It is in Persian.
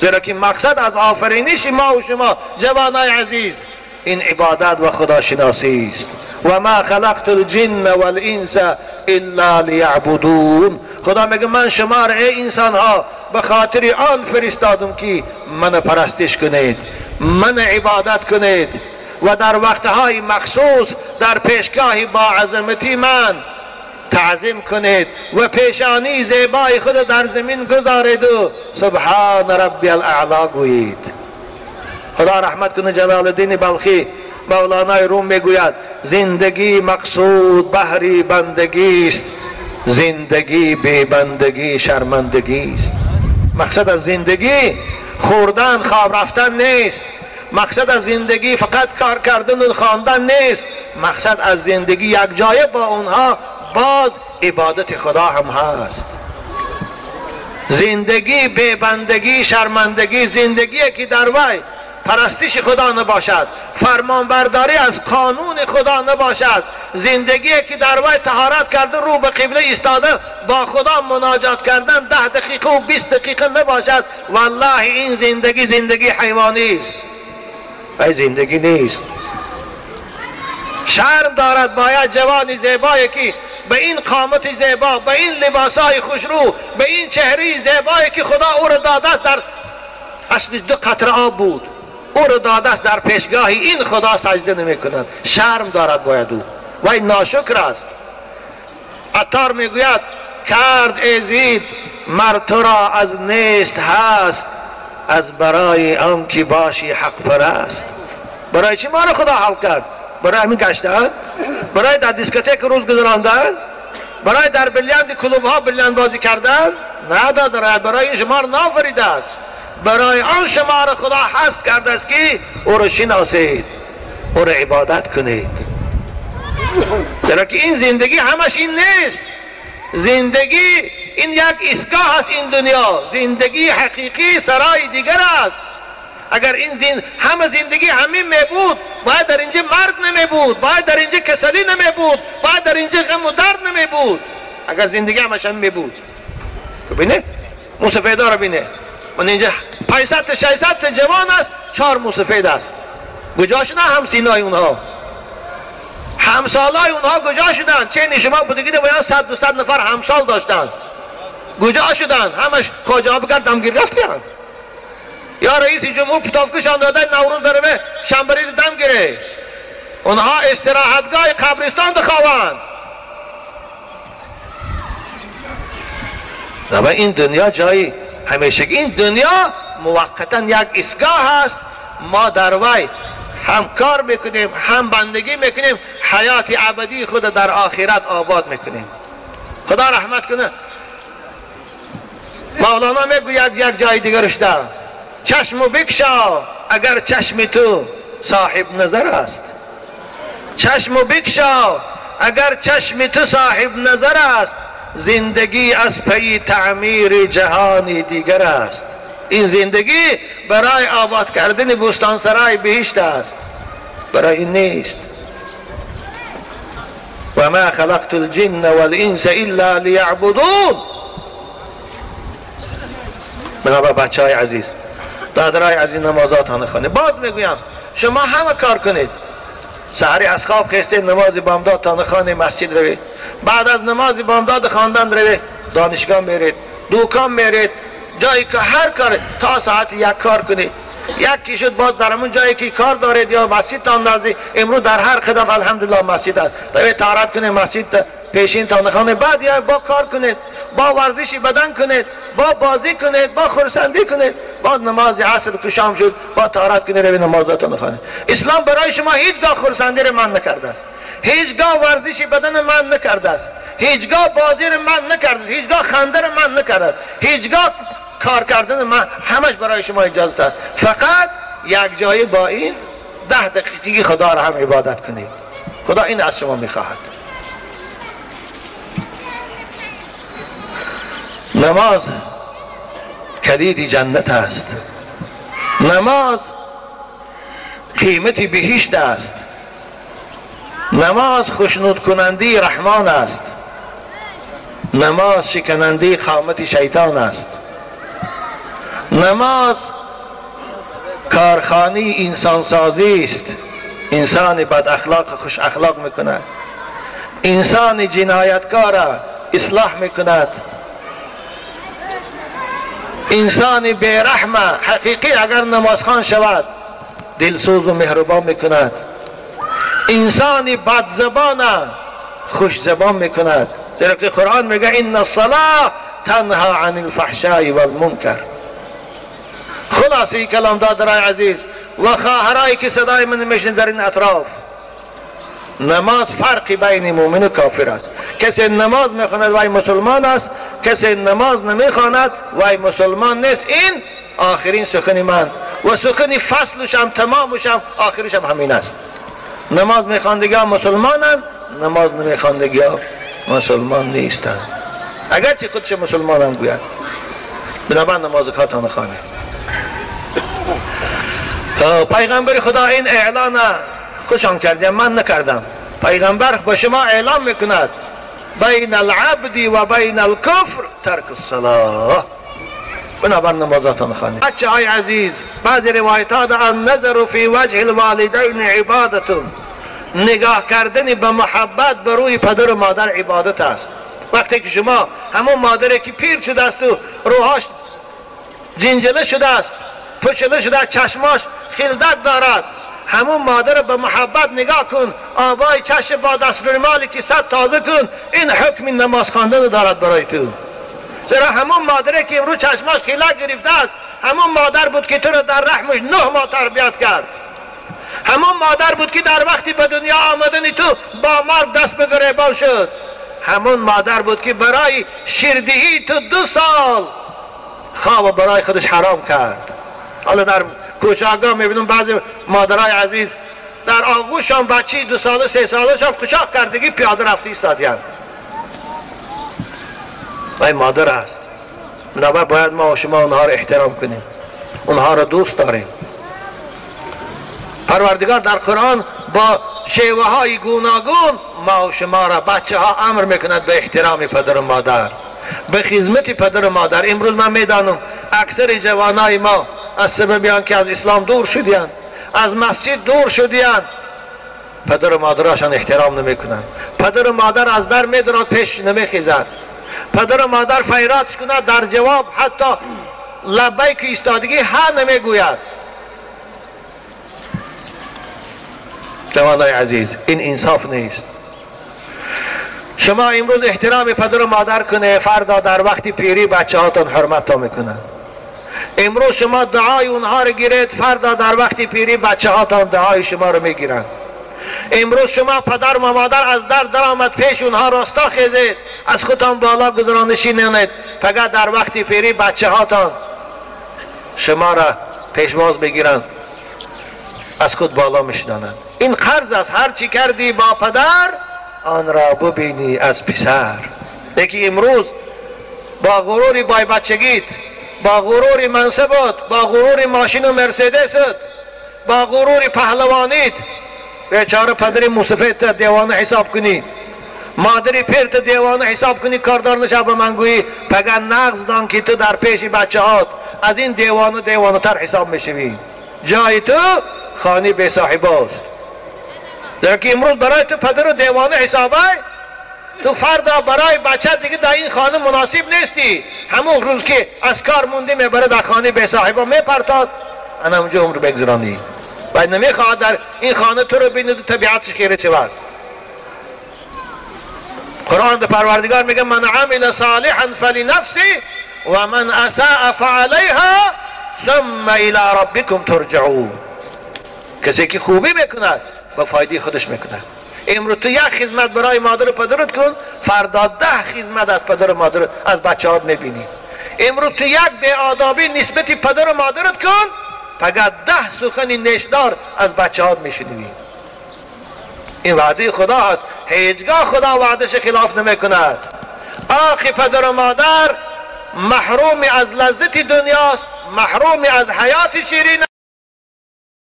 زیرا که مقصد از آفرینش ما و شما جوانای عزیز این عبادت و خداشناسی است. و ما خلقت الجن والانس الا لیعبدون. خدا میگه من شما را ای انسان ها به خاطر آن فرستادم که من پرستش کنید، من عبادت کنید و در وقتهای مخصوص در پیشگاه با عظمتی من تعظیم کنید و پیشانی زیبای خود در زمین گذارید و سبحان ربی الاعلا گویید. خدا رحمت کنه جلال الدین بلخی مولانای روم میگوید زندگی مقصود بهری بندگی است، زندگی بی بندگی شرمندگی است. مقصد از زندگی خوردن خواب رفتن نیست، مقصد از زندگی فقط کار کردن و خواندن نیست، مقصد از زندگی یک جای با اونها باز عبادت خدا هم هست. زندگی بی بندگی شرمندگی، زندگی که در وی پرستش خدا نباشد، فرمانبرداری از قانون خدا نباشد، زندگی که در وی طهارت کردن رو به قبله ایستاده با خدا مناجات کردن 10 دقیقه و 20 دقیقه نباشد، والله این زندگی زندگی حیوانی است، این زندگی نیست. شرم دارد باید جوانی زیبایی که به این قامت زیبا، به این لباسای خوشرو، به این چهره زیبایی که خدا او را داده است، در اصل 2 قطره آب بود، او را داده است در پیشگاه این خدا سجده نمی کند. شرم دارد باید او و این ناشکر است. عطار میگوید کرد ایزید مر تو را از نیست هست، از برای آن که باشی حق پرست. برای چی ما را خدا خلق کرد؟ برای همین گشتن؟ برای در دیسکوتک روز گذراندن؟ برای در بیلیارد کلوب ها بیلیارد بازی کردن؟ نه دادر، برای این شما را نافریده است، برای آن شما را خدا هست کرده است که او را شناسید، او را عبادت کنید. چرا که این زندگی همش این نیست. زندگی این یک ایستگاه است، این دنیا زندگی حقیقی سرای دیگر است. اگر این همه زندگی همین می بود باید در اینجا مرگ نمی بود، باید در اینجا کسلی نمی بود، باید در اینجا غم و درد نمی بود. اگر زندگی همش همین می بود. ببینه موسفیدا رو بینه، من اینجا 500 تا 600 تا جوان است، 4 موسفید است. کجا شدن هم سینای اونها؟ همسالای اونها کجا شدن؟ چه شما بودگی باید 100 200 نفر همسال داشتن، کجا شدن؟ همش خواجه ها بگرد دمگیر رفتیان. یا رئیس جمهور پتافکشان داده نوروز داره به شنبری دم گیره، اونها استراحتگاه قبرستان دخواهند. و این دنیا جایی همیشه، این دنیا موقتا یک ایستگاه است، ما در وی هم کار میکنیم هم بندگی میکنیم، حیات ابدی خود در آخرت آباد میکنیم. خدا رحمت کنه. مولانا میگوید یک جای دیگر رشته چشم بکشا اگر چشم تو صاحب نظر است، چشم بکشا اگر چشم تو صاحب نظر است، زندگی از پی تعمیر جهانی دیگر است. این زندگی برای آباد کردن بستانسرای بهشت است، برای این نیست. و ما خلقت الجن والانس الا لیعبدون. بنابر بچه های عزیز، دادرای عزیز، نمازاتان خانه. باز میگویم شما همه کار کنید، سحری از خواب خسته نماز بامداد تان خانه مسجد روید، بعد از نماز بامداد خواندن روید دانشگاه میرید، دوکان میرید، جایی که هر کار تا ساعت 1 کار کنید. یکی شد باز در همون جایی که کار دارید یا مسجد تان نزدیک، امروز در هر قدم الحمدلله مسجد است، روید طهارت کنید مسجد پیشین تان خانه، بعد یا با کار کنید، با ورزش بدن کنید، با بازی کنید، با خرسندی کنید، با نماز عصر که شام شد با طهارت کنید روید نمازاتان خانه. اسلام برای شما هیچگاه خرسندی رو من نکرده است، هیچگاه ورزش بدن من نکرده است، هیچگاه بازی رو من نکرده است، هیچگاه خنده رو من نکرده است، هیچگاه کار کردن من، همش برای شما اجازه است. فقط یک جایی با این 10 دقیقه خدا را هم عبادت کنید. خدا این از شما میخواهد. نماز کلید جنت است، نماز قیمت بهشت است، نماز خوشنود کنندی رحمان است، نماز شکنندی قامت شیطان است، نماز کارخانه انسان سازی است. انسان بد اخلاق خوش اخلاق میکند، انسان جنایتکار اصلاح میکند، انسان بیرحم حقیقی اگر نمازخوان شود دلسوز و مهربان میکند، انسان بد زبان خوش زبان میکند، زیرا که قرآن میگه ان الصلاة تنها عن الفحشاء والمنکر. خلاصی کلام دادرای عزیز و خواهرایی که صدای من میشن در این اطراف، نماز فرقی بین مومن و کافر است. کسی نماز میخواند وای مسلمان است، کسی نماز نمیخواند وای مسلمان نیست. این آخرین سخن من و سخن فصلش هم تمامش هم آخرش هم همین است. نماز میخواندگی ها مسلمانند، نماز نمیخواندگی ها مسلمان نیستند، اگرچه خودش مسلمان هم گوید. بنابراین نماز کاتان خوانید. پیغمبر خدا این اعلان خوشم کردیم، من نکردم. پیغمبر با شما اعلام میکند بین العبد و بین الکفر ترک الصلاة. بنابراین نمازاتان خوانید. بچه های عزیز، بعضی روایت ها در النظر فی وجه الوالدین عبادتون، نگاه کردن به محبت به روی پدر و مادر عبادت است. وقتی که شما همون مادری که پیر شده است و روحاش جنجله شده است، پشله شده، چشماش خلدک دارد، همون مادر به محبت نگاه کن، آبای چشم با دستورمالی که صد تازه کن. این حکم نماز خواندن دارد برای تو. زیرا همون مادری که امروز چشماش خلدک گرفته است، همون مادر بود که تو را در رحمش 9 ماه تربیت کرد. همون مادر بود که در وقتی به دنیا آمدن تو با مرد دست به گریبان شد. همون مادر بود که برای شیردهی تو 2 سال خواب برای خودش حرام کرد. حالا در کوچاک‌ها میبینم بعضی مادرای عزیز در آغوششان بچی 2 ساله 3 ساله‌شان قشاق کردگی پیاده رفته ایستادی‌اند. و این مادر است. بنابراین باید ما و شما اونها را احترام کنیم، اونها را دوست داریم. پروردگار در قرآن با شیوه های گوناگون ما و شما را، بچه ها، امر میکند به احترام پدر و مادر، به خدمت پدر و مادر. امروز من میدانم اکثر جوانای ما از سبب که از اسلام دور شدیان، از مسجد دور شدیان، پدر و مادرشان احترام نمیکنند. پدر و مادر از در میدرد پیش نمیخیزد. پدر و مادر فیراتش کند در جواب حتی لبیک ایستادگی ها نمیگوید. جوانای عزیز، این انصاف نیست. شما امروز احترام پدر و مادر کنه، فردا در وقت پیری بچه هاتون حرمت میکنن. امروز شما دعای اونها رو گیرید، فردا در وقت پیری بچه هاتون دعای شما رو میگیرن. امروز شما پدر و مادر از در آمد پیش اونها راستا خیزید، از خودتان بالا گذرانشی نمید، فقط در وقت پیری بچه هاتون شما را پیشواز بگیرن، از خود بالا میشنانند. این قرض است. هر چی کردی با پدر آن را ببینی از پسر. یکی امروز با غرور بای بچگیت، با غرور منصبت، با غرور ماشین و مرسدست، با غرور پهلوانیت بیچاره پدر موسفیت دیوانه حساب کنی، مادری پیرت دیوانه حساب کنی، کاردار نشه به من گویی فقط نغز دان که تو در پیش بچه هات از این دیوانه تر حساب میشوی. جای تو خانه بی صاحب است. در که امروز برای تو پدر و دیوانه حسابه، تو فردا برای بچه دیگه در این خانه مناسب نیستی. همون روز که از کار مونده میبره در خانه بی صاحبه میپرتاد، انا اونجا عمر بگذرانی و نمیخواد در این خانه تو رو بینید و طبیعتش خیره شود. قرآن در پروردگار میگه من عمل صالحا فلنفسه و من اساء فعلیها ثم الی ربکم ترجعون. کسی که خوبی میکند با فایده خودش میکند. امروز تو یک خدمت برای مادر و پدرت کن، فردا 10 خدمت از پدر و مادر از بچه‌هات میبینی. امروز تو یک بی‌آدابی نسبت پدر و مادرت کن، فقط 10 سخن نیشدار از بچه‌هات میشنوی. این وعده خدا هست، هیچگاه خدا وعدش خلاف نمیکند. آخی پدر و مادر محروم از لذت دنیاست، محروم از حیات شیرین